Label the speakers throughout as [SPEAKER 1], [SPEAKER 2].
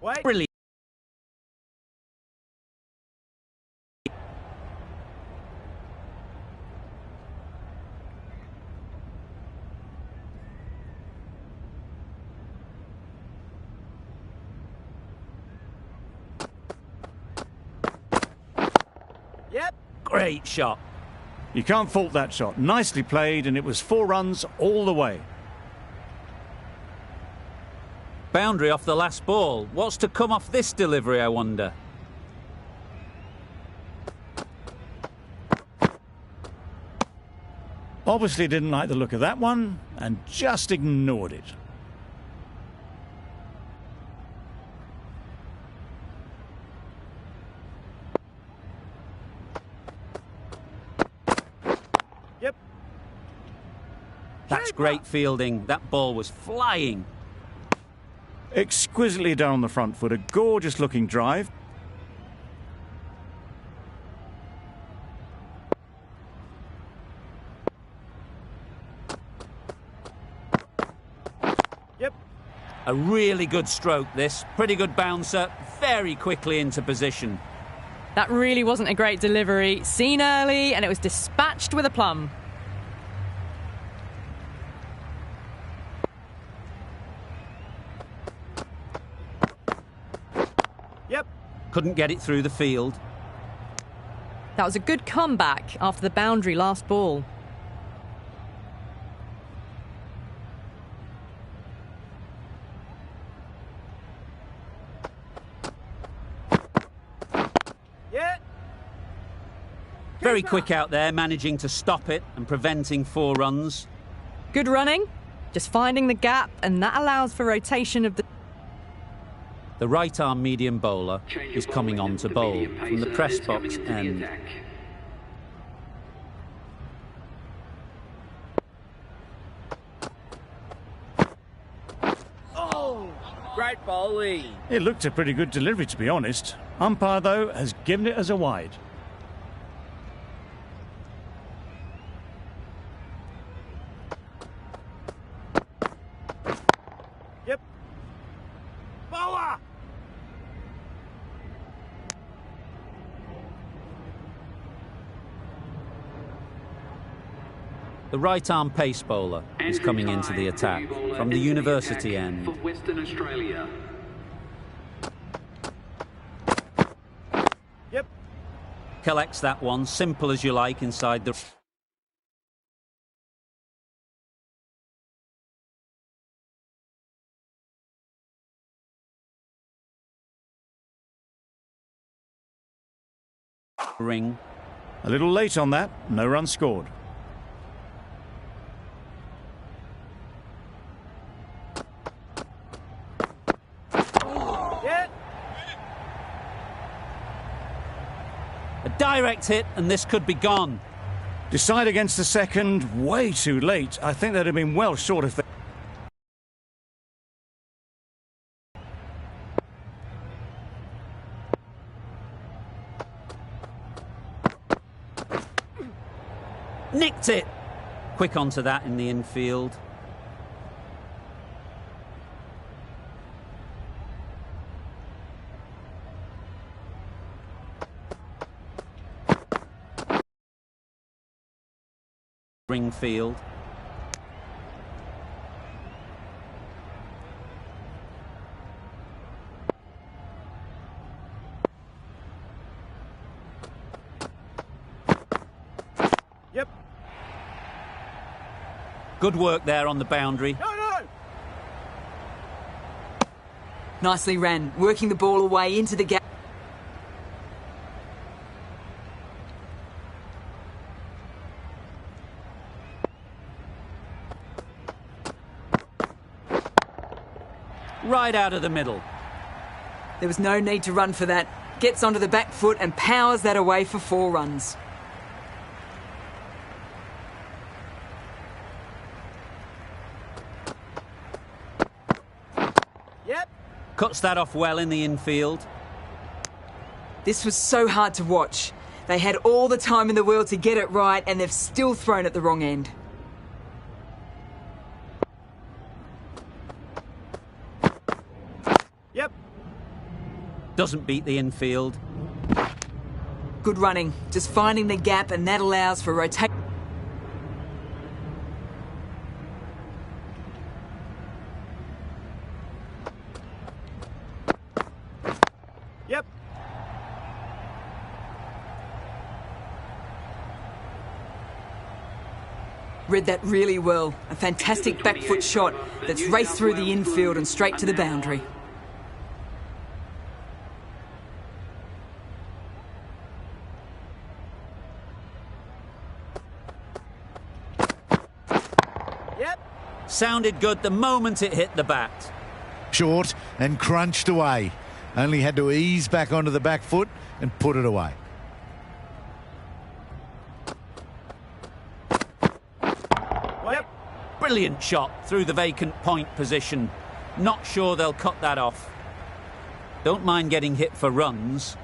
[SPEAKER 1] Wait.
[SPEAKER 2] Brilliant.
[SPEAKER 1] Yep.
[SPEAKER 2] Great shot.
[SPEAKER 3] You can't fault that shot. Nicely played, and it was 4 runs all the way.
[SPEAKER 2] Boundary off the last ball. What's to come off this delivery, I wonder?
[SPEAKER 3] Obviously didn't like the look of that one, and just ignored it.
[SPEAKER 1] Yep.
[SPEAKER 2] That's great fielding. That ball was flying.
[SPEAKER 3] Exquisitely done on the front foot. A gorgeous looking drive.
[SPEAKER 1] Yep.
[SPEAKER 2] A really good stroke, this. Pretty good bouncer. Very quickly into position.
[SPEAKER 4] That really wasn't a great delivery. Seen early, and it was dispatched with a plum.
[SPEAKER 1] Yep.
[SPEAKER 2] Couldn't get it through the field.
[SPEAKER 4] That was a good comeback after the boundary last ball.
[SPEAKER 1] Yeah.
[SPEAKER 2] Very quick out there, managing to stop it and preventing 4 runs.
[SPEAKER 4] Good running, just finding the gap, and that allows for rotation of the...
[SPEAKER 2] The right-arm medium bowler is coming on to bowl from the press box end.
[SPEAKER 1] Oh, great bowling.
[SPEAKER 3] It looked a pretty good delivery, to be honest. Umpire, though, has given it as a wide.
[SPEAKER 1] Yep. Bowler.
[SPEAKER 2] The right-arm pace bowler is coming into the attack from the university end.
[SPEAKER 5] For Western Australia.
[SPEAKER 1] Yep.
[SPEAKER 2] Collects that one, simple as you like, inside the... ring.
[SPEAKER 3] A little late on that. No run scored.
[SPEAKER 1] Yeah.
[SPEAKER 2] A direct hit, and this could be gone.
[SPEAKER 3] Decide against the second. Way too late. I think they'd have been well short if they...
[SPEAKER 2] Nicked it. Quick onto that in the infield. Ring field.
[SPEAKER 1] Yep.
[SPEAKER 2] Good work there on the boundary.
[SPEAKER 1] No.
[SPEAKER 6] Nicely ran, working the ball away into the gap.
[SPEAKER 2] Right out of the middle.
[SPEAKER 6] There was no need to run for that. Gets onto the back foot and powers that away for 4 runs.
[SPEAKER 1] Yep.
[SPEAKER 2] Cuts that off well in the infield.
[SPEAKER 6] This was so hard to watch. They had all the time in the world to get it right, and they've still thrown at the wrong end.
[SPEAKER 1] Yep.
[SPEAKER 2] Doesn't beat the infield.
[SPEAKER 6] Good running, just finding the gap, and that allows for rotation.
[SPEAKER 1] Yep.
[SPEAKER 6] Read that really well. A fantastic back foot shot that's raced through the infield and straight to the boundary.
[SPEAKER 1] Yep.
[SPEAKER 2] Sounded good the moment it hit the bat.
[SPEAKER 5] Short and crunched away. Only had to ease back onto the back foot and put it away.
[SPEAKER 1] Yep.
[SPEAKER 2] Brilliant shot through the vacant point position. Not sure they'll cut that off. Don't mind getting hit for runs.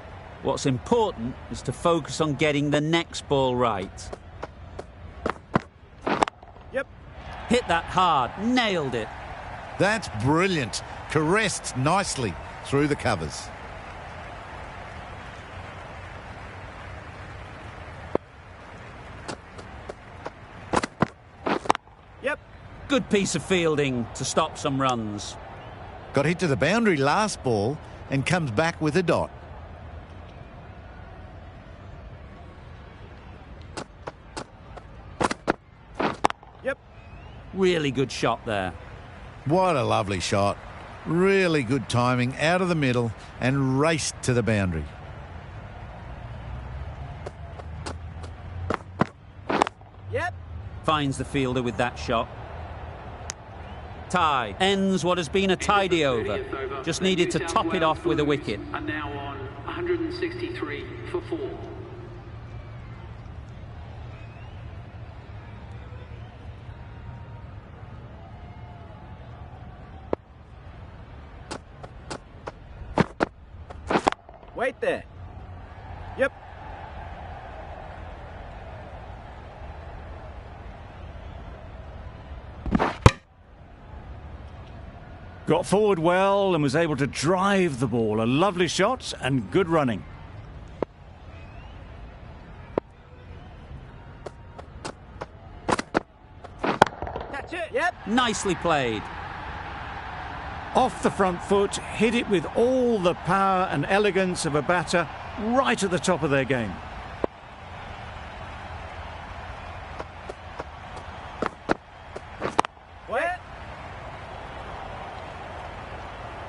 [SPEAKER 2] What's important is to focus on getting the next ball right.
[SPEAKER 1] Yep.
[SPEAKER 2] Hit that hard, nailed it.
[SPEAKER 5] That's brilliant. Caressed nicely through the covers.
[SPEAKER 1] Yep.
[SPEAKER 2] Good piece of fielding to stop some runs.
[SPEAKER 5] Got hit to the boundary last ball and comes back with a dot.
[SPEAKER 1] Yep.
[SPEAKER 2] Really good shot there.
[SPEAKER 5] What a lovely shot. Really good timing out of the middle and raced to the boundary.
[SPEAKER 1] Yep.
[SPEAKER 2] Finds the fielder with that shot. Tie. Ends what has been a tidy over. Just needed to top it off with a wicket.
[SPEAKER 7] And now on 163 for 4.
[SPEAKER 1] Wait there. Yep.
[SPEAKER 3] Got forward well and was able to drive the ball. A lovely shot and good running.
[SPEAKER 1] That's it. Yep.
[SPEAKER 2] Nicely played.
[SPEAKER 3] Off the front foot, hit it with all the power and elegance of a batter right at the top of their game.
[SPEAKER 1] Where?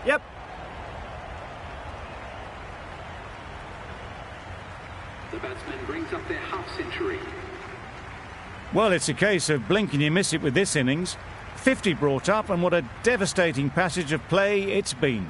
[SPEAKER 1] Yep.
[SPEAKER 7] The batsman brings up their half century.
[SPEAKER 3] Well, it's a case of blink and you miss it with this innings. 50 brought up, and what a devastating passage of play it's been.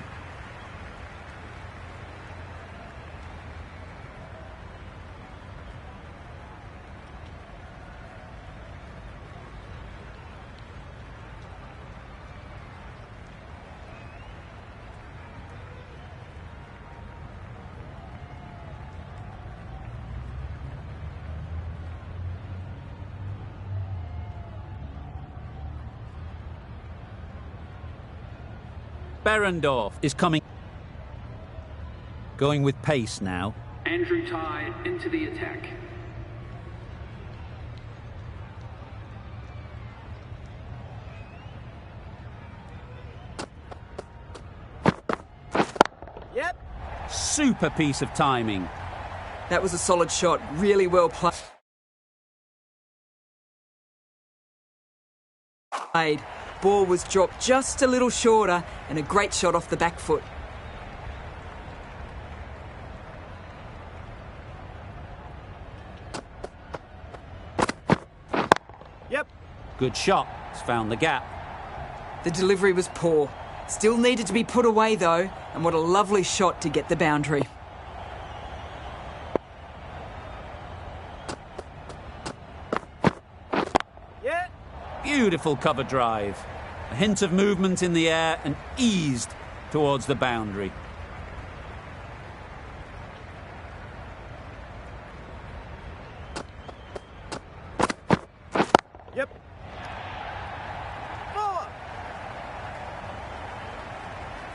[SPEAKER 2] Berendorf is coming. Going with pace now.
[SPEAKER 7] Andrew Tye into the attack.
[SPEAKER 1] Yep.
[SPEAKER 2] Super piece of timing.
[SPEAKER 6] That was a solid shot, really well played. Ball was dropped just a little shorter and a great shot off the back foot.
[SPEAKER 1] Yep.
[SPEAKER 2] Good shot. It's found the gap.
[SPEAKER 6] The delivery was poor. Still needed to be put away though, and what a lovely shot to get the boundary.
[SPEAKER 1] Yeah.
[SPEAKER 2] Beautiful cover drive. A hint of movement in the air and eased towards the boundary.
[SPEAKER 1] Yep. Forward.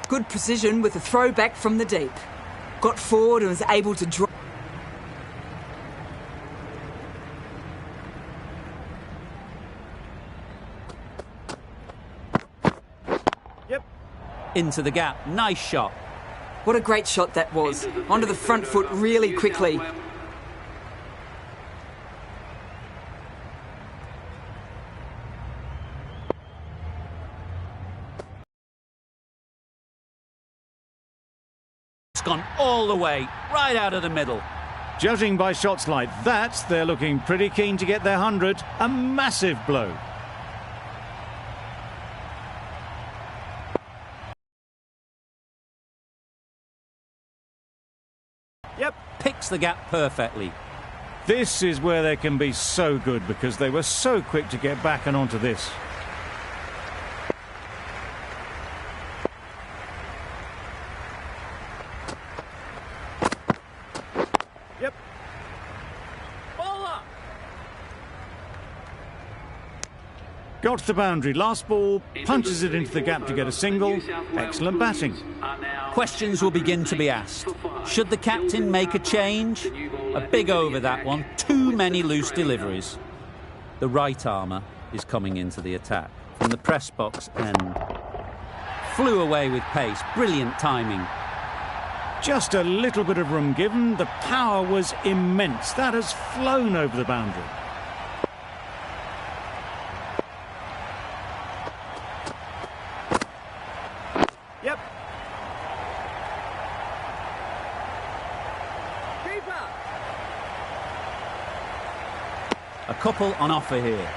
[SPEAKER 6] Good precision with a throw back from the deep. got forward and was able to draw.
[SPEAKER 1] Yep.
[SPEAKER 2] Into the gap. Nice shot.
[SPEAKER 6] What a great shot that was. Onto the front foot really quickly.
[SPEAKER 2] It's gone all the way, right out of the middle.
[SPEAKER 3] Judging by shots like that, they're looking pretty keen to get their 100. A massive blow.
[SPEAKER 1] Yep.
[SPEAKER 2] Picks the gap perfectly.
[SPEAKER 3] This is where they can be so good because they were so quick to get back and onto this.
[SPEAKER 1] Yep.
[SPEAKER 3] Got to the boundary. Last ball, punches it into the gap to get a single. Excellent batting.
[SPEAKER 2] Questions will begin to be asked. Should the captain make a change? A big over that one. Too many loose deliveries. The right armour is coming into the attack from the press box end. Flew away with pace. Brilliant timing.
[SPEAKER 3] Just a little bit of room given. The power was immense. That has flown over the boundary.
[SPEAKER 1] Yep. Keeper.
[SPEAKER 2] A couple on offer here.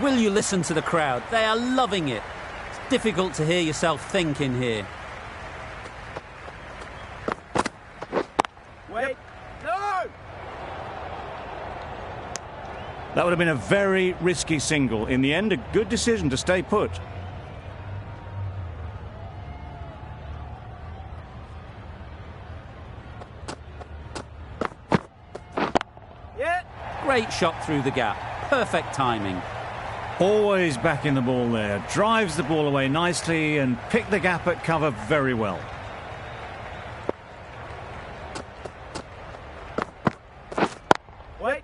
[SPEAKER 2] Will you listen to the crowd? They are loving it. It's difficult to hear yourself think in here.
[SPEAKER 1] Wait. No.
[SPEAKER 3] That would have been a very risky single. In the end, a good decision to stay put.
[SPEAKER 1] Yeah.
[SPEAKER 2] Great shot through the gap. Perfect timing.
[SPEAKER 3] Always back in the ball there. Drives the ball away nicely and picked the gap at cover very well.
[SPEAKER 1] Wait.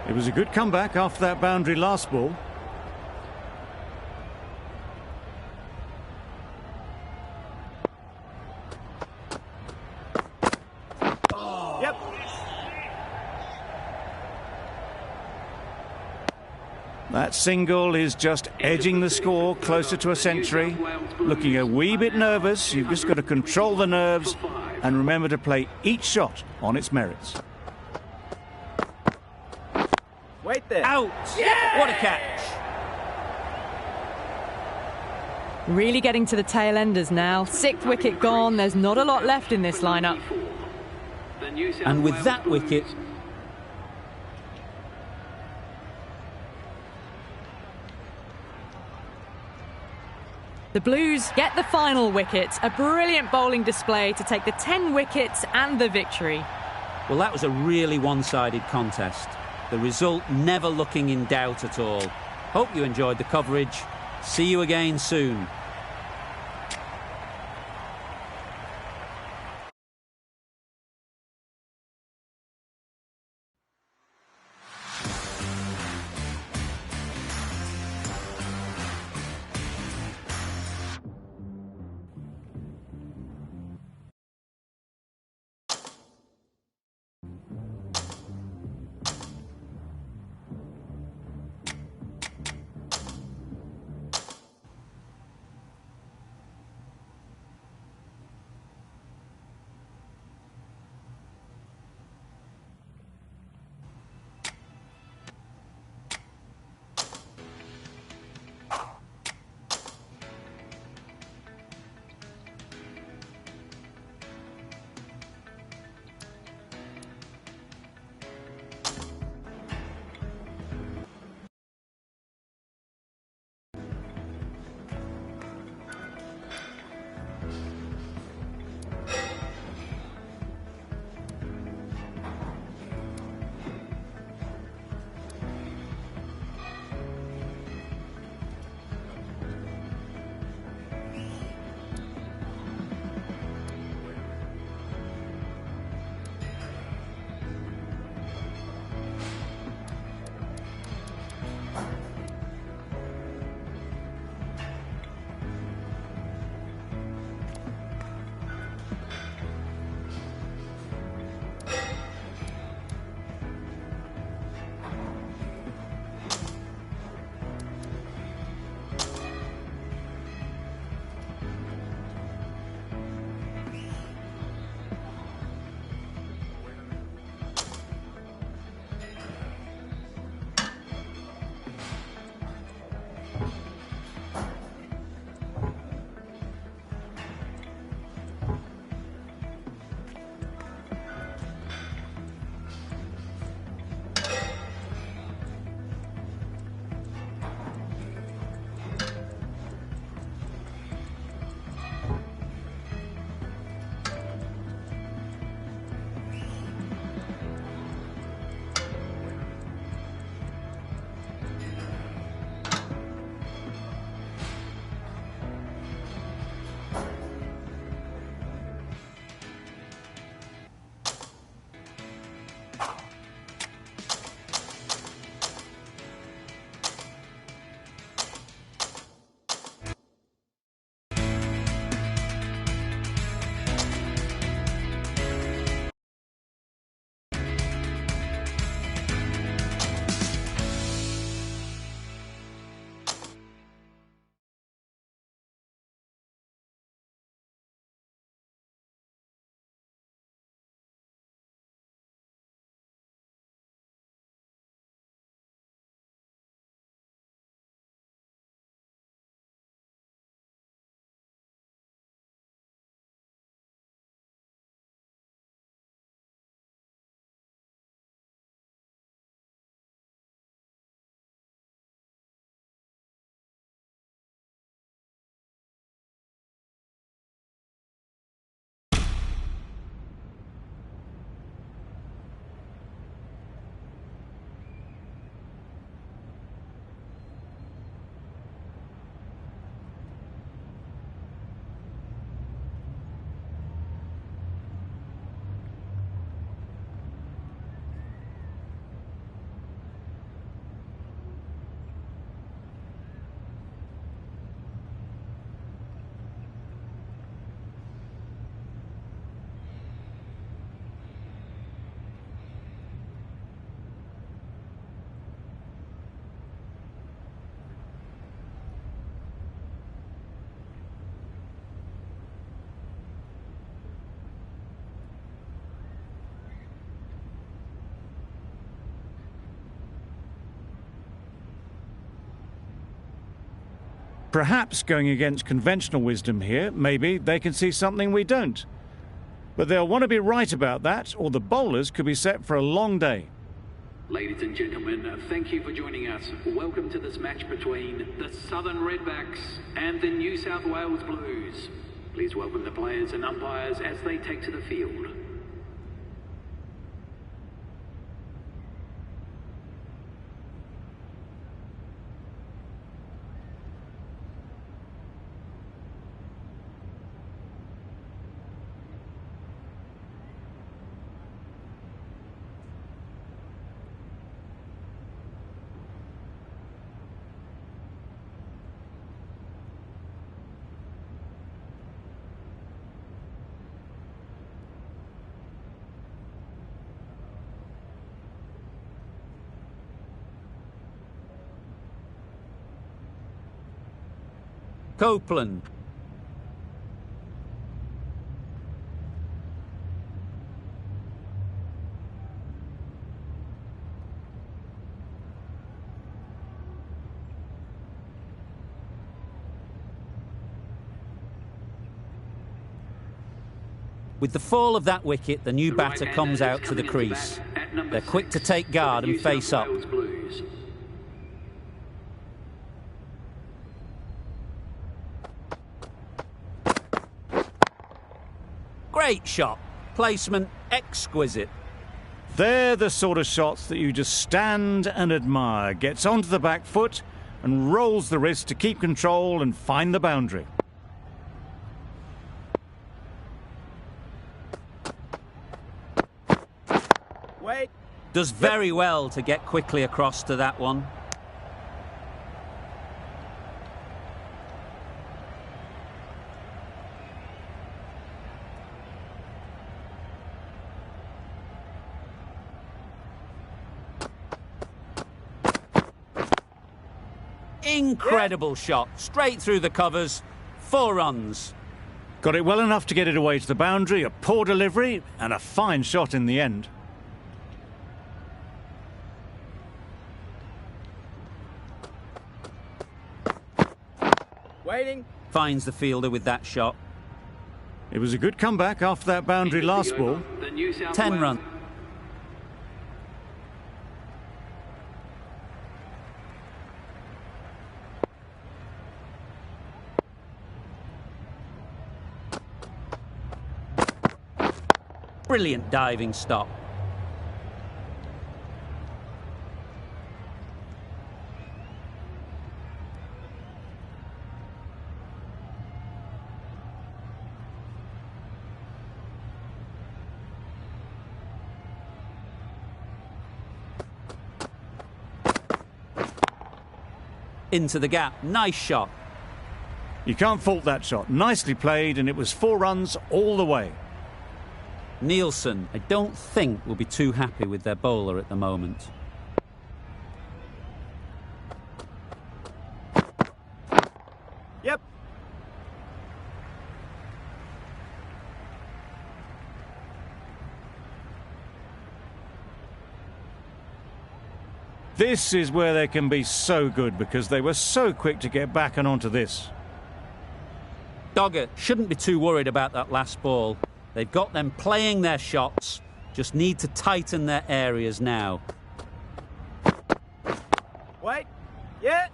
[SPEAKER 3] It was a good comeback after that boundary last ball.
[SPEAKER 1] Yep.
[SPEAKER 3] That single is just edging the score closer to a century. Looking a wee bit nervous. You've just got to control the nerves and remember to play each shot on its merits.
[SPEAKER 1] Wait there.
[SPEAKER 2] Out!
[SPEAKER 1] Yeah!
[SPEAKER 2] What a catch!
[SPEAKER 4] Really getting to the tail enders now. 6th wicket gone. There's not a lot left in this lineup.
[SPEAKER 2] And with that wicket,
[SPEAKER 4] The Blues get the final wicket. A brilliant bowling display to take the 10 wickets and the victory.
[SPEAKER 2] well, that was a really one-sided contest. The result never looking in doubt at all. Hope you enjoyed the coverage. See you again soon.
[SPEAKER 3] Perhaps going against conventional wisdom here, maybe they can see something we don't. But they'll want to be right about that, or the bowlers could be set for a long day.
[SPEAKER 7] Ladies and gentlemen, thank you for joining us. Welcome to this match between the Southern Redbacks and the New South Wales Blues. Please welcome the players and umpires as they take to the field.
[SPEAKER 2] Copeland. With the fall of that wicket, the new batter comes out to the crease. They're quick to take guard and face up. Great shot. Placement exquisite.
[SPEAKER 3] They're the sort of shots that you just stand and admire. Gets onto the back foot and rolls the wrist to keep control and find the boundary.
[SPEAKER 1] Wait.
[SPEAKER 2] Does very well to get quickly across to that one. Incredible shot, straight through the covers, 4 runs.
[SPEAKER 3] Got it well enough to get it away to the boundary, a poor delivery and a fine shot in the end.
[SPEAKER 1] Waiting.
[SPEAKER 2] Finds the fielder with that shot.
[SPEAKER 3] It was a good comeback after that boundary last ball.
[SPEAKER 2] 10 runs. Brilliant diving stop. Into the gap. Nice shot.
[SPEAKER 3] You can't fault that shot. Nicely played, and it was 4 runs all the way.
[SPEAKER 2] Nielsen, I don't think, will be too happy with their bowler at the moment.
[SPEAKER 1] Yep.
[SPEAKER 3] This is where they can be so good because they were so quick to get back and onto this.
[SPEAKER 2] Dogger shouldn't be too worried about that last ball. They've got them playing their shots, just need to tighten their areas now.
[SPEAKER 1] Wait. Yeah.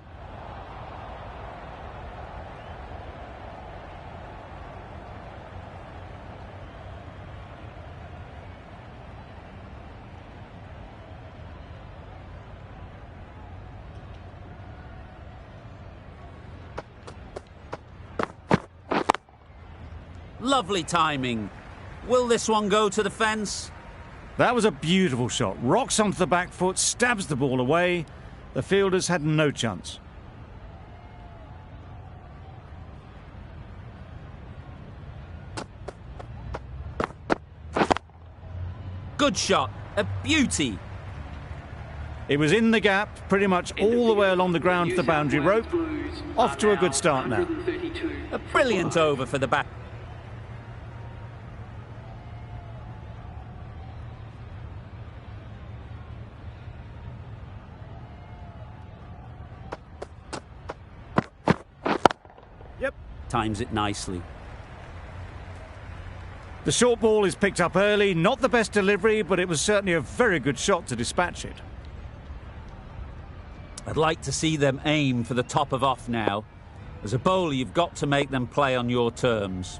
[SPEAKER 2] Lovely timing. Will this one go to the fence?
[SPEAKER 3] That was a beautiful shot. Rocks onto the back foot, stabs the ball away. The fielders had no chance.
[SPEAKER 2] Good shot. A beauty.
[SPEAKER 3] It was in the gap, pretty much all the way along the ground to the boundary rope. Off to a good start now.
[SPEAKER 2] A brilliant over for the bat. times it nicely.
[SPEAKER 3] The short ball is picked up early. Not the best delivery, but it was certainly a very good shot to dispatch it.
[SPEAKER 2] I'd like to see them aim for the top of off now. As a bowler, you've got to make them play on your terms.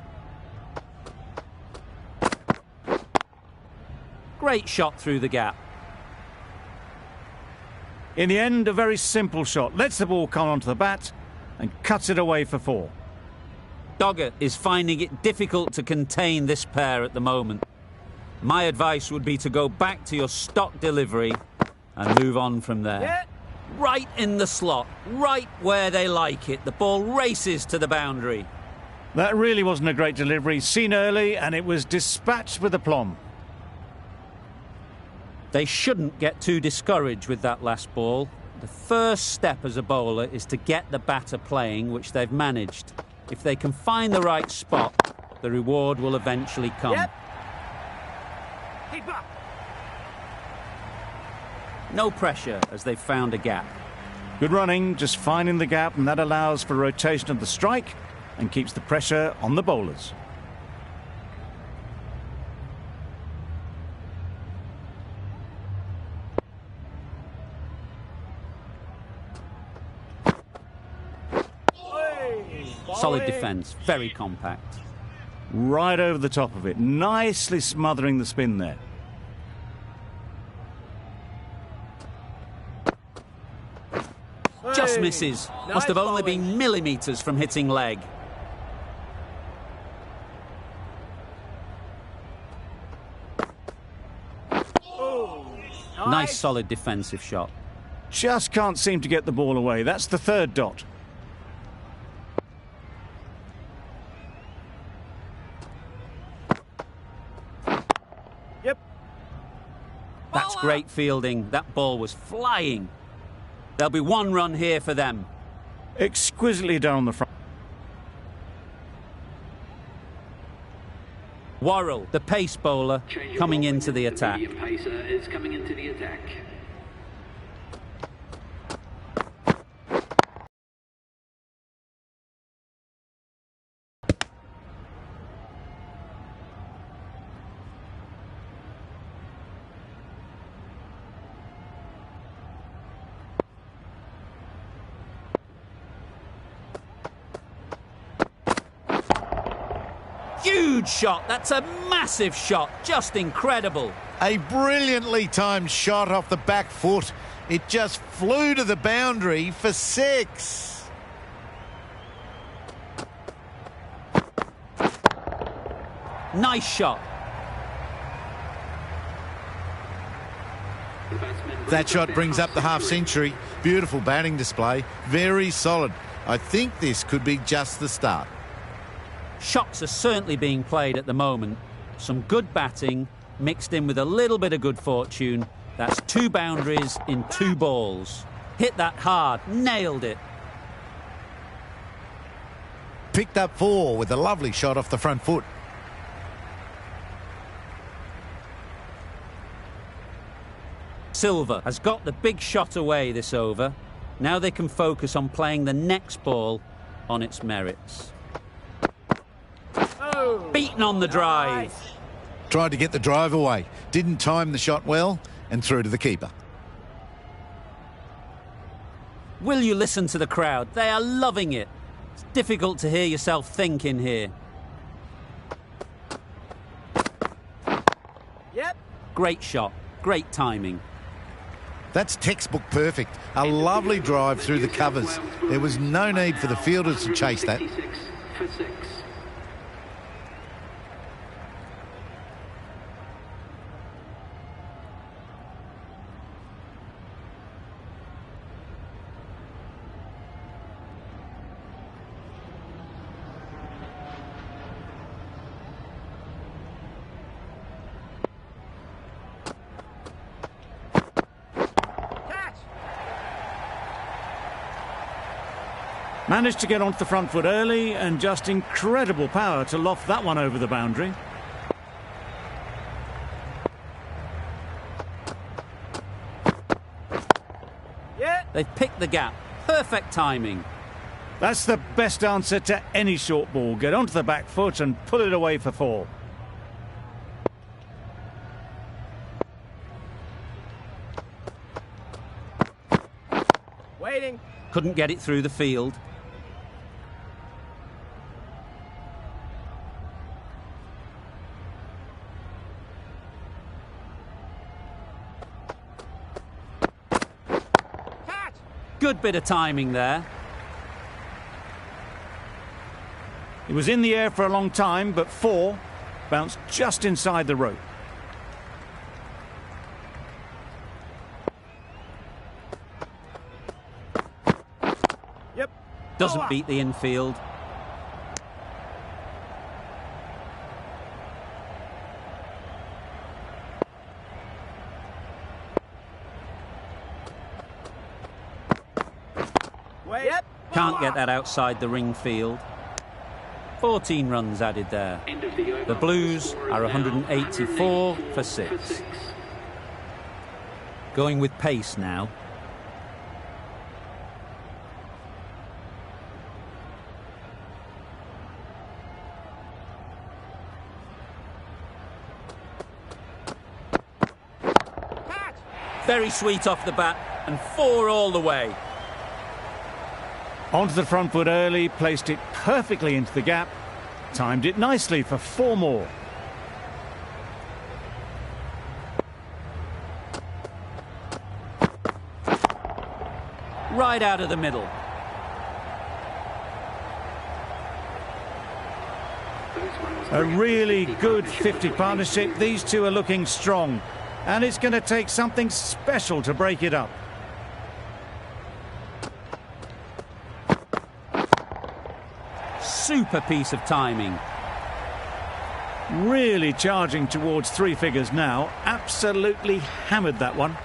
[SPEAKER 2] Great shot through the gap.
[SPEAKER 3] In the end, a very simple shot. Lets the ball come onto the bat and cuts it away for 4.
[SPEAKER 2] Doggett is finding it difficult to contain this pair at the moment. My advice would be to go back to your stock delivery and move on from there.
[SPEAKER 1] Yeah.
[SPEAKER 2] Right in the slot, right where they like it. The ball races to the boundary.
[SPEAKER 3] That really wasn't a great delivery. Seen early, and it was dispatched with aplomb.
[SPEAKER 2] They shouldn't get too discouraged with that last ball. The first step as a bowler is to get the batter playing, which they've managed. If they can find the right spot, the reward will eventually come.
[SPEAKER 1] Yep. Keep up.
[SPEAKER 2] No pressure as they've found a gap.
[SPEAKER 3] Good running, just finding the gap, and that allows for rotation of the strike and keeps the pressure on the bowlers.
[SPEAKER 2] Solid defence, very compact.
[SPEAKER 3] Right over the top of it, nicely smothering the spin there.
[SPEAKER 2] Just misses. Must have only been millimetres from hitting leg. Nice solid defensive shot.
[SPEAKER 3] Just can't seem to get the ball away. That's the 3rd dot.
[SPEAKER 1] Yep.
[SPEAKER 2] That's great fielding. That ball was flying. There'll be 1 run here for them.
[SPEAKER 3] Exquisitely down the front.
[SPEAKER 2] Worrell, the pace bowler, coming into the attack.
[SPEAKER 7] The medium pacer is coming into the attack.
[SPEAKER 2] Huge shot. That's a massive shot. Just incredible.
[SPEAKER 5] A brilliantly timed shot off the back foot. It just flew to the boundary for 6.
[SPEAKER 2] Nice shot.
[SPEAKER 5] That shot brings up the half-century. Beautiful batting display. Very solid. I think this could be just the start.
[SPEAKER 2] Shots are certainly being played at the moment. Some good batting mixed in with a little bit of good fortune. That's 2 boundaries in 2 balls. Hit that hard, nailed it.
[SPEAKER 5] Picked up 4 with a lovely shot off the front foot.
[SPEAKER 2] Silva has got the big shot away this over. Now they can focus on playing the next ball on its merits. Beaten on the drive.
[SPEAKER 5] Tried to get the drive away. Didn't time the shot well and threw to the keeper.
[SPEAKER 2] Will you listen to the crowd? They are loving it. It's difficult to hear yourself think in here.
[SPEAKER 1] Yep.
[SPEAKER 2] Great shot. Great timing.
[SPEAKER 5] That's textbook perfect. A lovely drive through the covers. There was no need for the fielders to chase that.
[SPEAKER 7] 56 for 6.
[SPEAKER 3] Managed to get onto the front foot early and just incredible power to loft that one over the boundary.
[SPEAKER 1] Yeah.
[SPEAKER 2] They've picked the gap. Perfect timing.
[SPEAKER 3] That's the best answer to any short ball. Get onto the back foot and pull it away for 4.
[SPEAKER 1] Waiting.
[SPEAKER 2] Couldn't get it through the field.
[SPEAKER 1] Catch!
[SPEAKER 2] Good bit of timing there.
[SPEAKER 3] It was in the air for a long time, but 4 bounced just inside the rope.
[SPEAKER 1] Yep.
[SPEAKER 2] Doesn't beat the infield.
[SPEAKER 1] Wait. Yep.
[SPEAKER 2] Can't get that outside the ring field. 14 runs added there. The Blues are 184 for 6. Going with pace now.
[SPEAKER 1] Catch!
[SPEAKER 2] Very sweet off the bat and 4 all the way.
[SPEAKER 3] Onto the front foot early, placed it perfectly into the gap, timed it nicely for 4 more.
[SPEAKER 2] Right out of the middle.
[SPEAKER 3] A really good 50 partnership. These two are looking strong, and it's going to take something special to break it up.
[SPEAKER 2] Super piece of timing.
[SPEAKER 3] Really charging towards 3 figures now. Absolutely hammered that one.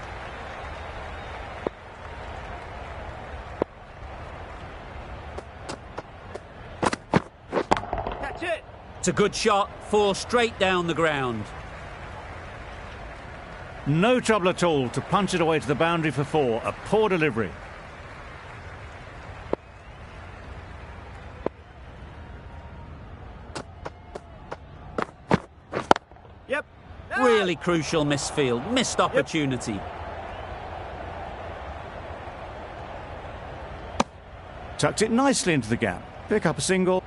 [SPEAKER 1] Catch it!
[SPEAKER 2] It's a good shot. 4 straight down the ground.
[SPEAKER 3] No trouble at all to punch it away to the boundary for 4. A poor delivery.
[SPEAKER 1] Yep.
[SPEAKER 2] Really crucial misfield. Missed opportunity.
[SPEAKER 3] Tucked it nicely into the gap. Pick up a single.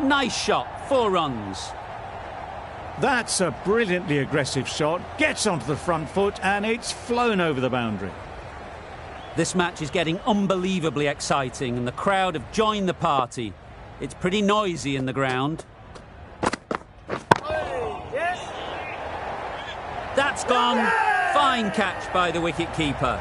[SPEAKER 2] Nice shot. 4 runs.
[SPEAKER 3] That's a brilliantly aggressive shot. Gets onto the front foot and it's flown over the boundary.
[SPEAKER 2] This match is getting unbelievably exciting and the crowd have joined the party. It's pretty noisy in the ground.
[SPEAKER 1] Yes.
[SPEAKER 2] That's gone. Fine catch by the wicket-keeper.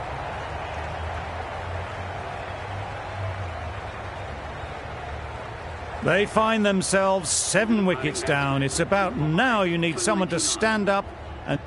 [SPEAKER 3] They find themselves 7 wickets down. It's about now you need someone to stand up and...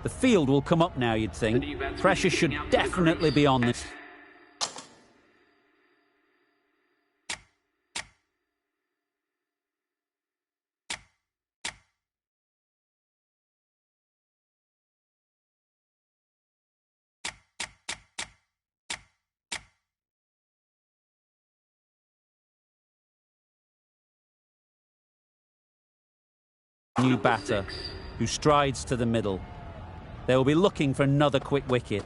[SPEAKER 2] The field will come up now, you'd think. Pressure should definitely be on this. New batter, who strides to the middle. They will be looking for another quick wicket.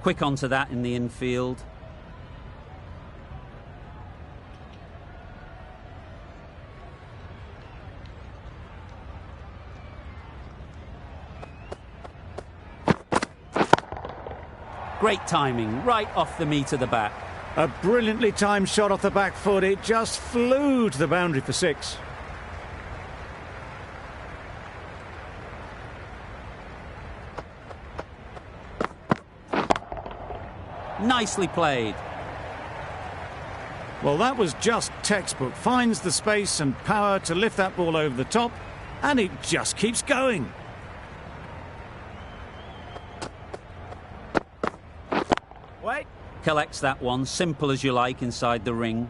[SPEAKER 2] Quick onto that in the infield. Great timing, right off the meat of the bat.
[SPEAKER 3] A brilliantly timed shot off the back foot. It just flew to the boundary for 6.
[SPEAKER 2] Nicely played.
[SPEAKER 3] Well, that was just textbook. Finds the space and power to lift that ball over the top, and it just keeps going.
[SPEAKER 1] Wait.
[SPEAKER 2] Collects that one, simple as you like, inside the ring.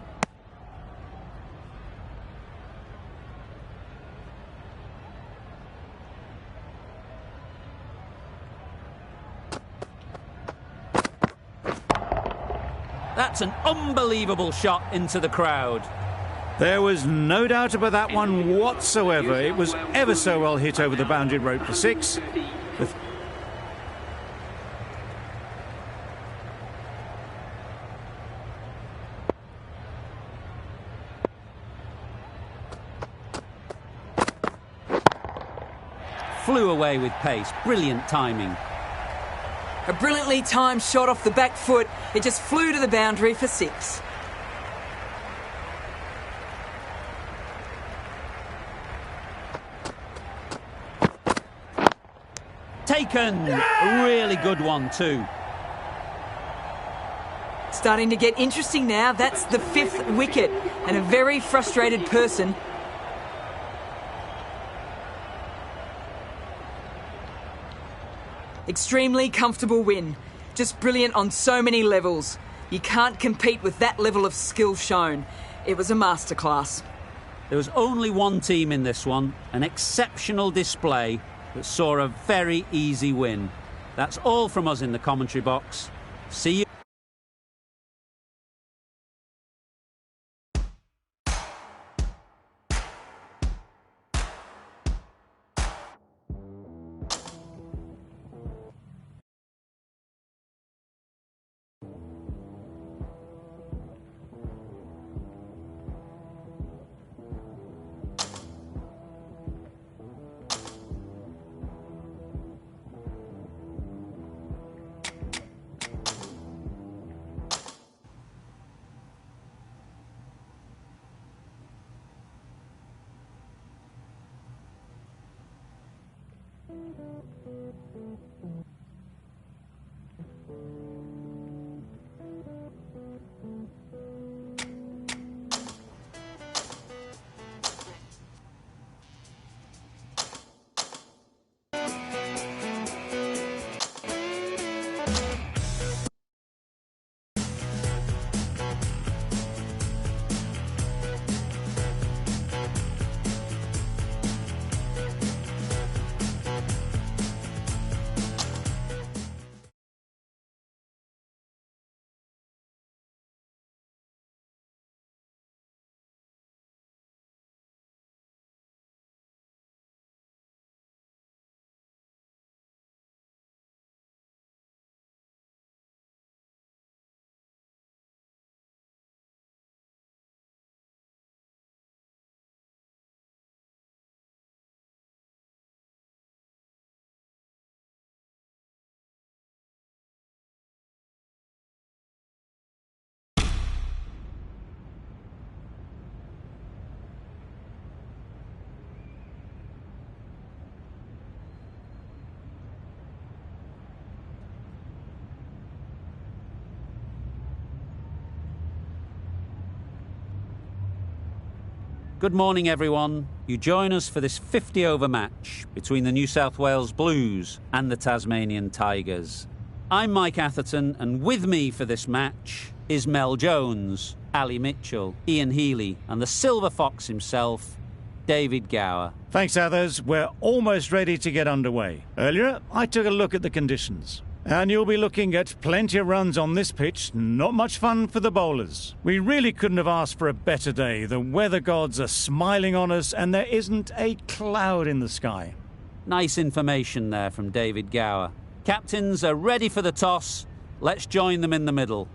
[SPEAKER 2] That's an unbelievable shot into the crowd.
[SPEAKER 3] There was no doubt about that one whatsoever. It was ever so well hit over the boundary rope for 6.
[SPEAKER 2] Flew away with pace. Brilliant timing.
[SPEAKER 6] A brilliantly timed shot off the back foot. It just flew to the boundary for 6.
[SPEAKER 2] Taken! A really good one too.
[SPEAKER 6] Starting to get interesting now. That's the 5th wicket, and a very frustrated person. Extremely comfortable win. Just brilliant on so many levels. You can't compete with that level of skill shown. It was a masterclass.
[SPEAKER 2] There was only one team in this one, an exceptional display that saw a very easy win. That's all from us in the commentary box. See you. Good morning, everyone. You join us for this 50-over match between the New South Wales Blues and the Tasmanian Tigers. I'm Mike Atherton, and with me for this match is Mel Jones, Ali Mitchell, Ian Healy, and the Silver Fox himself, David Gower.
[SPEAKER 3] Thanks, Athers. We're almost ready to get underway. Earlier, I took a look at the conditions. And you'll be looking at plenty of runs on this pitch. Not much fun for the bowlers. We really couldn't have asked for a better day. The weather gods are smiling on us and there isn't a cloud in the sky.
[SPEAKER 2] Nice information there from David Gower. Captains are ready for the toss. Let's join them in the middle.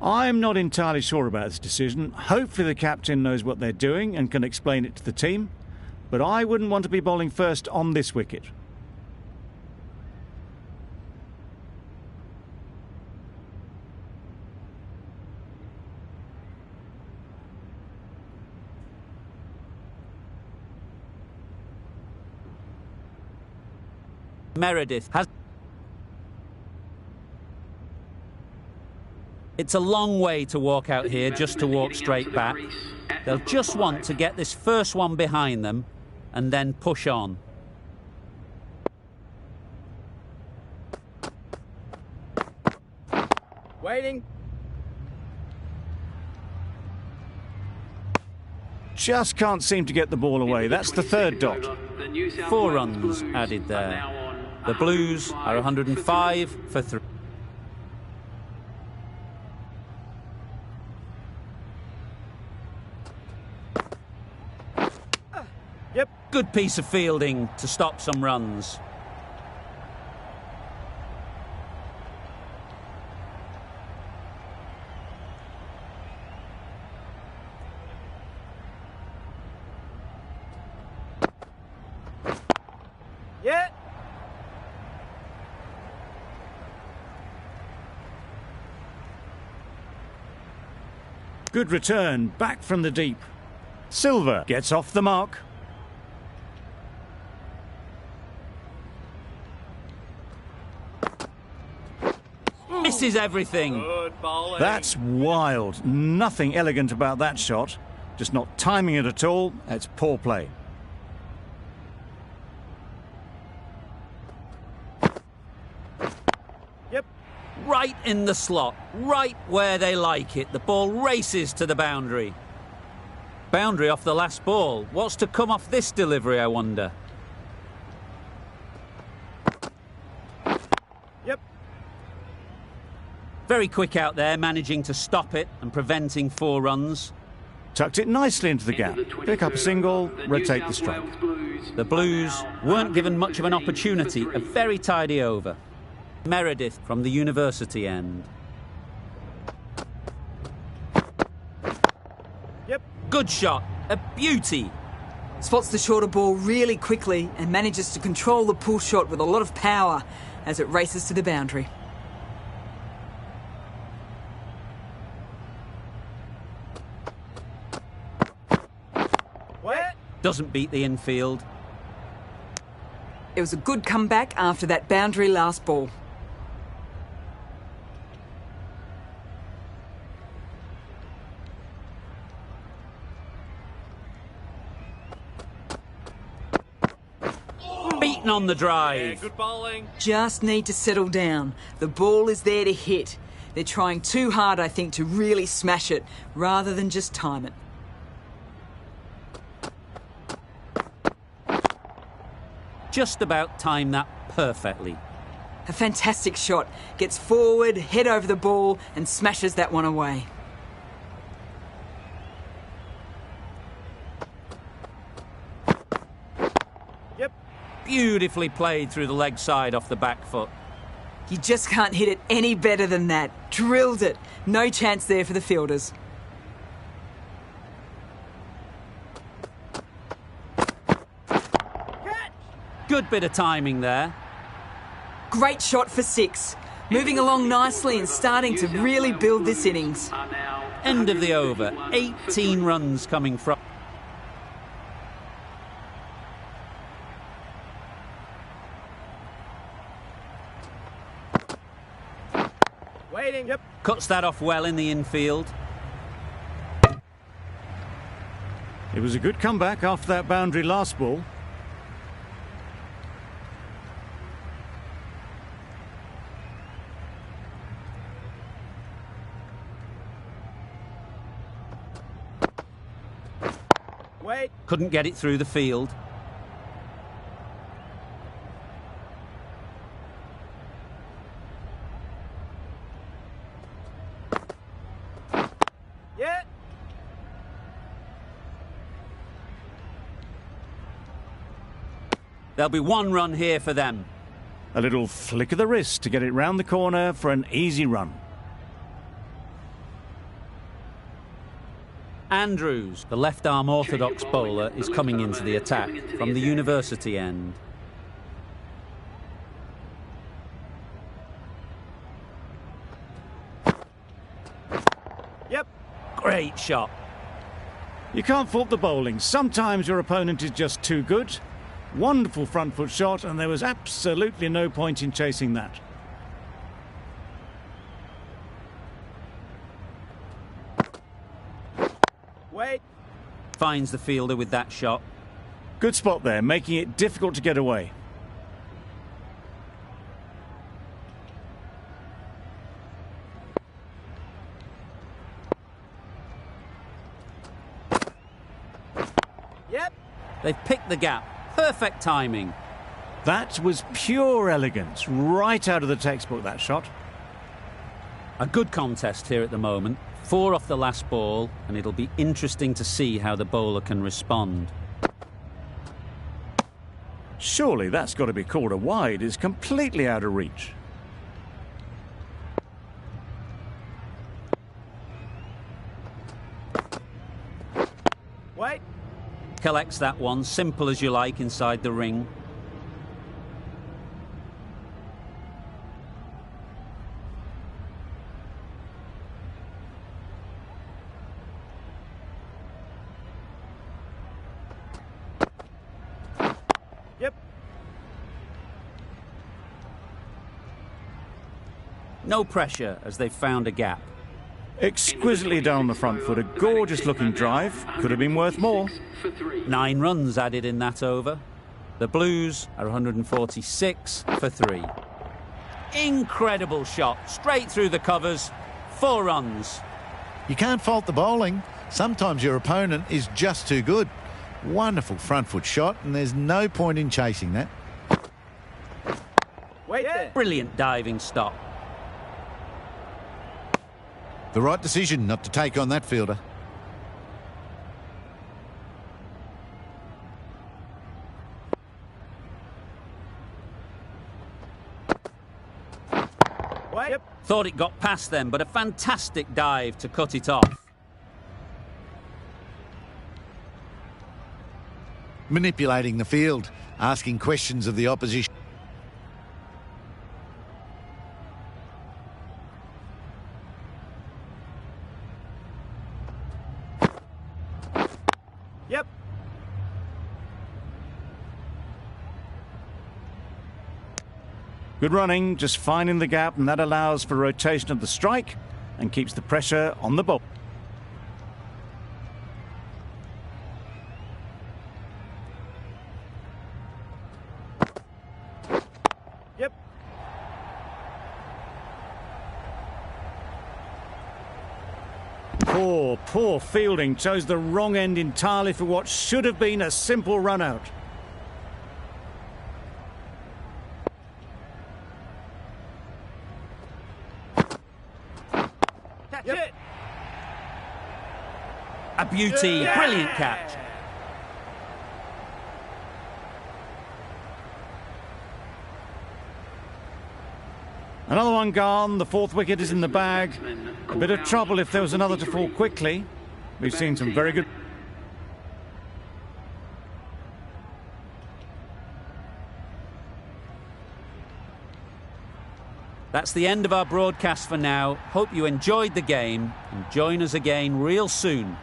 [SPEAKER 3] I'm not entirely sure about this decision. Hopefully the captain knows what they're doing and can explain it to the team. But I wouldn't want to be bowling first on this wicket.
[SPEAKER 2] Meredith has... It's a long way to walk out here just to walk straight back. They'll just want to get this first one behind them and then push on.
[SPEAKER 1] Waiting.
[SPEAKER 3] Just can't seem to get the ball away. That's the third dot.
[SPEAKER 2] 4 runs added there. The Blues are 105 for 3.
[SPEAKER 1] Yep.
[SPEAKER 2] Good piece of fielding to stop some runs.
[SPEAKER 1] Yeah.
[SPEAKER 3] Good return, back from the deep. Silver gets off the mark.
[SPEAKER 2] Misses everything.
[SPEAKER 1] Good bowling.
[SPEAKER 3] That's wild. Nothing elegant about that shot. Just not timing it at all. It's poor play.
[SPEAKER 1] Yep.
[SPEAKER 2] Right in the slot, right where they like it. The ball races to the boundary. Boundary off the last ball. What's to come off this delivery, I wonder?
[SPEAKER 1] Yep.
[SPEAKER 2] Very quick out there, managing to stop it and preventing 4 runs.
[SPEAKER 3] Tucked it nicely into the gap. Pick up a single, rotate the strike.
[SPEAKER 2] The Blues weren't given much of an opportunity. A very tidy over. Meredith from the university end.
[SPEAKER 1] Yep.
[SPEAKER 2] Good shot. A beauty.
[SPEAKER 6] Spots the shorter ball really quickly and manages to control the pull shot with a lot of power as it races to the boundary.
[SPEAKER 1] What?
[SPEAKER 2] Doesn't beat the infield.
[SPEAKER 6] It was a good comeback after that boundary last ball.
[SPEAKER 2] Beaten on the
[SPEAKER 1] Yeah,
[SPEAKER 2] drive.
[SPEAKER 1] good bowling.
[SPEAKER 6] Just need to settle down. The ball is there to hit. They're trying too hard, I think, to really smash it rather than just time it.
[SPEAKER 2] Just about timed that perfectly.
[SPEAKER 6] A fantastic shot. Gets forward, head over the ball and smashes that one away.
[SPEAKER 1] Yep.
[SPEAKER 2] Beautifully played through the leg side off the back foot.
[SPEAKER 6] You just can't hit it any better than that. Drilled it. No chance there for the fielders.
[SPEAKER 2] Good bit of timing there.
[SPEAKER 6] Great shot for 6. Moving along nicely and starting to really build this innings.
[SPEAKER 2] End of the over. 18 runs coming from.
[SPEAKER 1] Waiting. Yep.
[SPEAKER 2] Cuts that off well in the infield.
[SPEAKER 3] It was a good comeback after that boundary last ball.
[SPEAKER 1] Wait.
[SPEAKER 2] Couldn't get it through the field.
[SPEAKER 1] Yeah.
[SPEAKER 2] There'll be 1 run here for them.
[SPEAKER 3] A little flick of the wrist to get it round the corner for an easy run.
[SPEAKER 2] Andrews, the left-arm orthodox bowler, is coming into the attack from the university end.
[SPEAKER 1] Yep.
[SPEAKER 2] Great shot.
[SPEAKER 3] You can't fault the bowling. Sometimes your opponent is just too good. Wonderful front foot shot, and there was absolutely no point in chasing that.
[SPEAKER 1] Wait.
[SPEAKER 2] Finds the fielder with that shot.
[SPEAKER 3] Good spot there, making it difficult to get away.
[SPEAKER 1] Yep.
[SPEAKER 2] They've picked the gap. Perfect timing.
[SPEAKER 3] That was pure elegance, right out of the textbook, that shot.
[SPEAKER 2] A good contest here at the moment. 4 off the last ball, and it'll be interesting to see how the bowler can respond.
[SPEAKER 3] Surely that's got to be called a wide. It's completely out of reach.
[SPEAKER 1] Wait.
[SPEAKER 2] Collects that one, simple as you like, inside the ring.
[SPEAKER 1] Yep.
[SPEAKER 2] No pressure as they've found a gap.
[SPEAKER 3] Exquisitely done on the front foot. A gorgeous looking drive. Could have been worth more.
[SPEAKER 2] 9 runs added in that over. The Blues are 146 for 3. Incredible shot. Straight through the covers. 4 runs.
[SPEAKER 5] You can't fault the bowling. Sometimes your opponent is just too good. Wonderful front foot shot, and there's no point in chasing that.
[SPEAKER 1] Wait there.
[SPEAKER 2] Brilliant diving stop.
[SPEAKER 5] The right decision not to take on that fielder.
[SPEAKER 1] Wait. Yep.
[SPEAKER 2] Thought it got past them, but a fantastic dive to cut it off.
[SPEAKER 5] Manipulating the field, asking questions of the opposition.
[SPEAKER 1] Yep.
[SPEAKER 3] Good running, just finding the gap, and that allows for rotation of the strike and keeps the pressure on the ball.
[SPEAKER 1] Yep.
[SPEAKER 3] Poor fielding. Chose the wrong end entirely for what should have been a simple run out.
[SPEAKER 1] Catch it.
[SPEAKER 2] A beauty.
[SPEAKER 1] Yeah.
[SPEAKER 2] Brilliant catch.
[SPEAKER 3] Another one gone. The 4th wicket is in the bag. A bit of trouble if there was another to fall quickly. We've seen some very good...
[SPEAKER 2] That's the end of our broadcast for now. Hope you enjoyed the game and join us again real soon.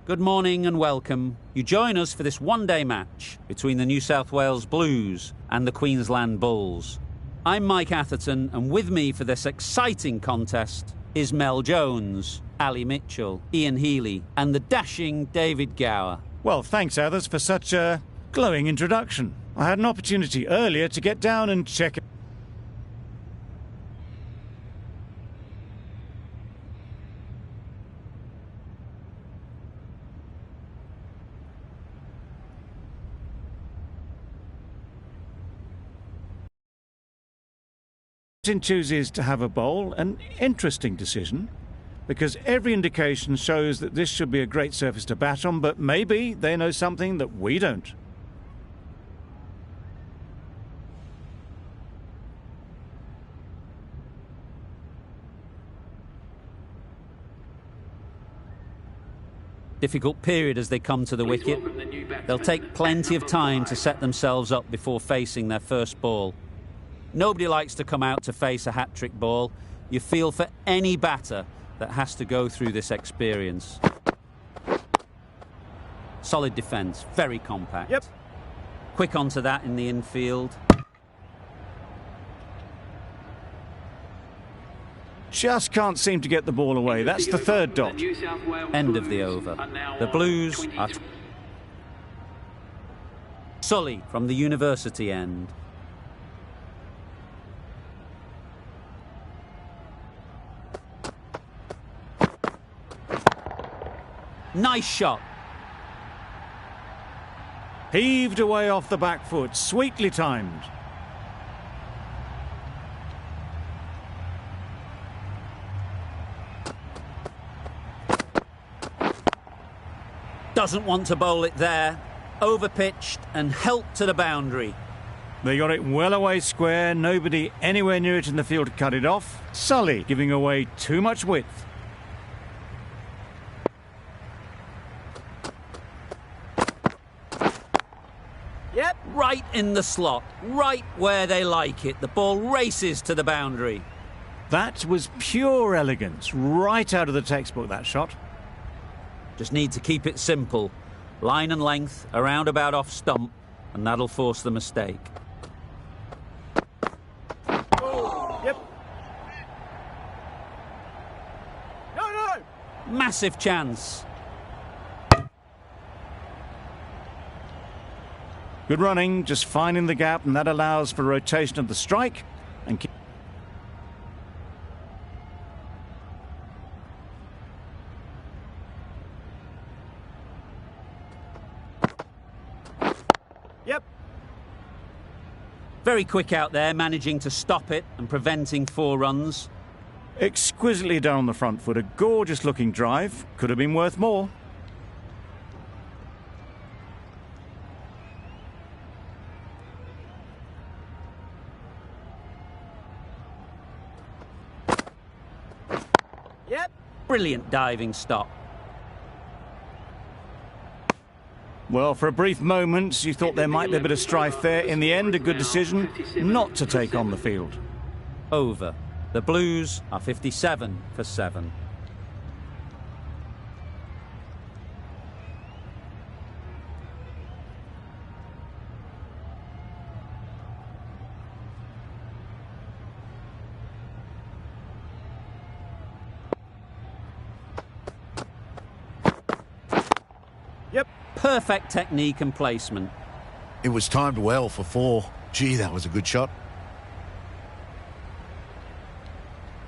[SPEAKER 2] Good morning and welcome. You join us for this one-day match between the New South Wales Blues and the Queensland Bulls. I'm Mike Atherton, and with me for this exciting contest is Mel Jones, Ali Mitchell, Ian Healy and the dashing David Gower.
[SPEAKER 3] Well, thanks, Athers, for such a glowing introduction. I had an opportunity earlier to get down and check it. Chooses to have a bowl, an interesting decision, because every indication shows that this should be a great surface to bat on, but maybe they know something that we don't.
[SPEAKER 2] Difficult period as they come to the wicket. They'll take plenty of time to set themselves up before facing their first ball. Nobody likes to come out to face a hat-trick ball. You feel for any batter that has to go through this experience. Solid defence, very compact.
[SPEAKER 1] Yep.
[SPEAKER 2] Quick onto that in the infield.
[SPEAKER 3] Just can't seem to get the ball away. That's the third dot.
[SPEAKER 2] End of the over. The Blues are... Sully from the university end. Nice shot.
[SPEAKER 3] Heaved away off the back foot, sweetly timed.
[SPEAKER 2] Doesn't want to bowl it there. Overpitched and helped to the boundary.
[SPEAKER 3] They got it well away square, nobody anywhere near it in the field to cut it off. Sully giving away too much width.
[SPEAKER 1] Yep.
[SPEAKER 2] Right in the slot, right where they like it. The ball races to the boundary.
[SPEAKER 3] That was pure elegance, right out of the textbook, that shot.
[SPEAKER 2] Just need to keep it simple. Line and length, around about off stump, and that'll force the mistake.
[SPEAKER 1] Oh, yep. No.
[SPEAKER 2] Massive chance.
[SPEAKER 3] Good running, just finding the gap, and that allows for rotation of the strike. And
[SPEAKER 1] Yep.
[SPEAKER 2] Very quick out there, managing to stop it and preventing 4 runs.
[SPEAKER 3] exquisitely down the front foot, a gorgeous looking drive. Could have been worth more.
[SPEAKER 1] Yep.
[SPEAKER 2] Brilliant diving stop.
[SPEAKER 3] Well, for a brief moment, you thought there might be a bit of strife there. In the end, a good decision not to take on the field.
[SPEAKER 2] Over. The Blues are 57 for 7.
[SPEAKER 1] Yep.
[SPEAKER 2] Perfect technique and placement.
[SPEAKER 5] It was timed well for 4. Gee, that was a good shot.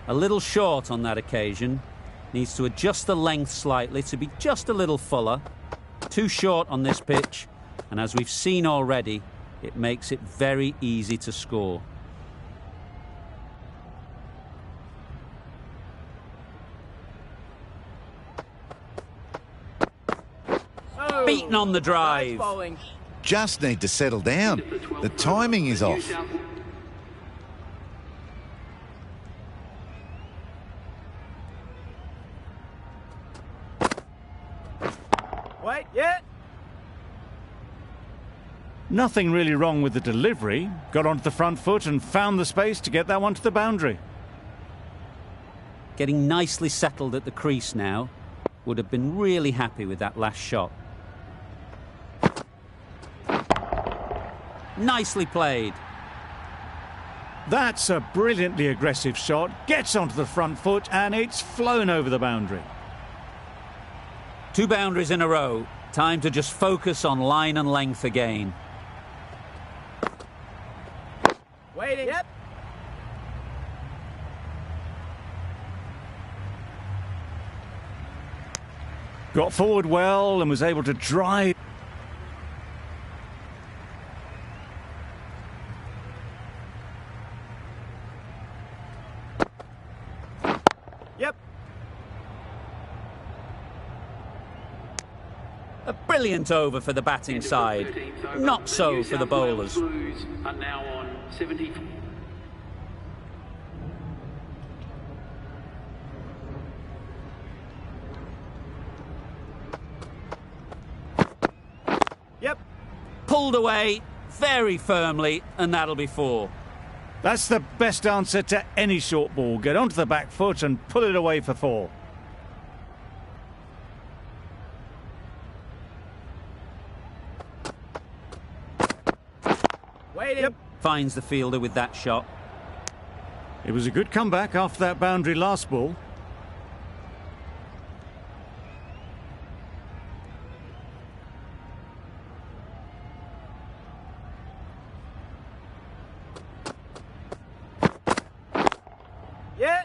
[SPEAKER 2] A little short on that occasion. Needs to adjust the length slightly to be just a little fuller. Too short on this pitch, and as we've seen already, it makes it very easy to score.
[SPEAKER 1] Oh,
[SPEAKER 2] Beaten on the drive.
[SPEAKER 1] nice bowling.
[SPEAKER 5] Just need to settle down. The timing is off.
[SPEAKER 1] Wait, yeah.
[SPEAKER 3] Nothing really wrong with the delivery. Got onto the front foot and found the space to get that one to the boundary.
[SPEAKER 2] Getting nicely settled at the crease now. would have been really happy with that last shot. Nicely played.
[SPEAKER 3] That's a brilliantly aggressive shot. Gets onto the front foot and it's flown over the boundary.
[SPEAKER 2] 2 boundaries in a row. Time to just focus on line and length again.
[SPEAKER 1] Waiting. Yep.
[SPEAKER 3] Got forward well and was able to drive.
[SPEAKER 1] Yep.
[SPEAKER 2] A brilliant over for the batting side. Not so for the bowlers.
[SPEAKER 7] Blues are now on 74.
[SPEAKER 1] Yep.
[SPEAKER 2] Pulled away very firmly, and that'll be 4.
[SPEAKER 3] That's the best answer to any short ball. Get onto the back foot and pull it away for 4.
[SPEAKER 1] Waiting.
[SPEAKER 2] Yep. Finds the fielder with that shot.
[SPEAKER 3] It was a good comeback after that boundary last ball.
[SPEAKER 1] Yeah.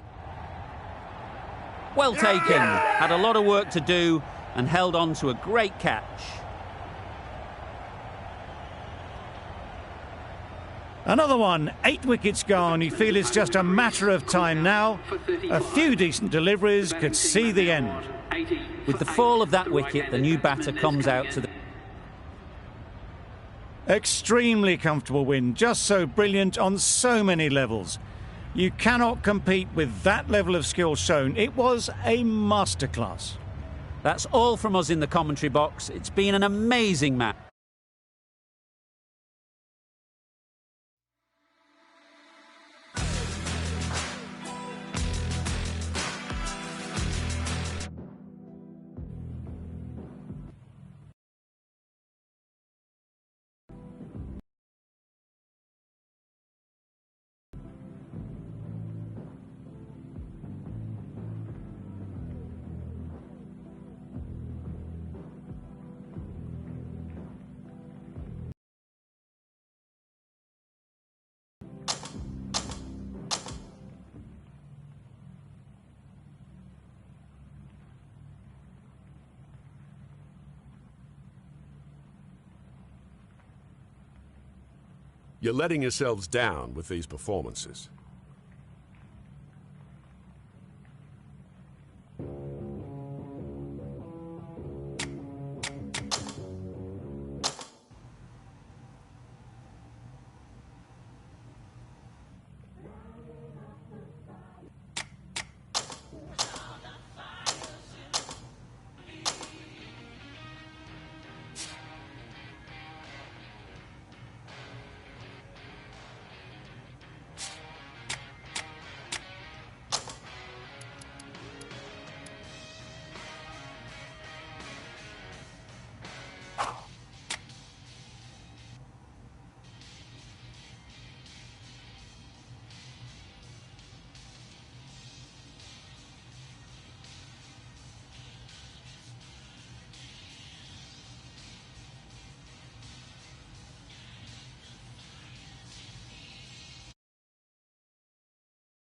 [SPEAKER 2] Well taken. Had a lot of work to do and held on to a great catch.
[SPEAKER 3] Another one, 8 wickets gone. You feel it's just a matter of time now. A few decent deliveries could see the end.
[SPEAKER 2] With the fall of that wicket, the new batter comes out to the...
[SPEAKER 3] Extremely comfortable win, just so brilliant on so many levels. You cannot compete with that level of skill shown. It was a masterclass.
[SPEAKER 2] That's all from us in the commentary box. It's been an amazing match.
[SPEAKER 8] You're letting yourselves down with these performances.